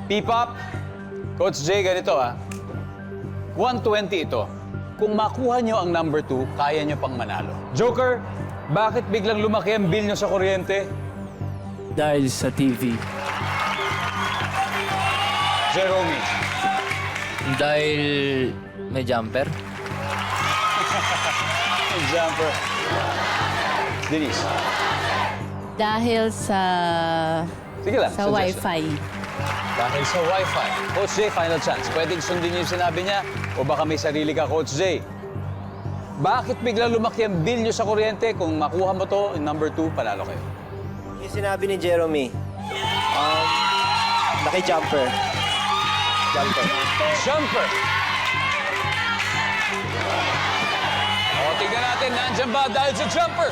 P-Pop, Coach Jay, ganito 120 ito. Kung makuha nyo ang number 2, kaya nyo pang manalo. Joker, bakit biglang lumaki ang bill nyo sa kuryente? Dahil sa TV. Jerome. Dahil may jumper. Jumper. Denise. Dahil sa Sige lang. sa suggestion. Wi-Fi. Dahil sa Wi-Fi. Coach Jay, final chance. Pwedeng sundin niyo yung sinabi niya o baka may sarili ka, Coach Jay. Bakit biglang lumaki ang bill niyo sa kuryente? Kung makuha mo to, number 2, panalo kayo. Yung sinabi ni Jeremy, naki-jumper. Jumper. Jumper! O, tingnan natin, nandyan ba dahil sa jumper?